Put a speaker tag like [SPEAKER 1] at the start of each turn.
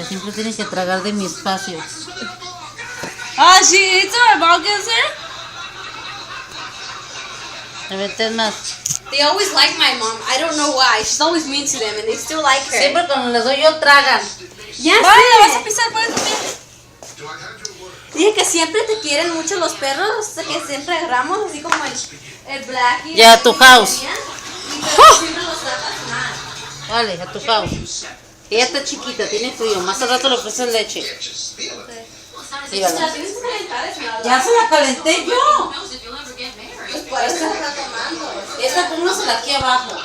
[SPEAKER 1] Siempre tienes que tragar de mi espacio.
[SPEAKER 2] Ah, she eats our buckets there?
[SPEAKER 1] Te metes más.
[SPEAKER 3] They always like my mom. I don't know why. She's always mean to them and they still like her.
[SPEAKER 1] Siempre cuando les doy yo tragan.
[SPEAKER 3] Ya
[SPEAKER 2] Vale, la vas a
[SPEAKER 3] sé.
[SPEAKER 2] pisar por eso también.
[SPEAKER 3] Dije que siempre te quieren mucho los perros, que siempre agarramos, así como el Blackie.
[SPEAKER 1] Ya, a tu house.
[SPEAKER 3] Y pero siempre los tratas mal.
[SPEAKER 1] Vale, a tu house. Ella está chiquita, tiene frío. Más al rato le ofreces leche. Sí,
[SPEAKER 3] Se
[SPEAKER 1] vale.
[SPEAKER 3] la tienes que calentar, Esmeralda.
[SPEAKER 1] Ya se la calenté yo.
[SPEAKER 3] Pues por eso la está tomando.
[SPEAKER 1] Esta póngasela aquí abajo.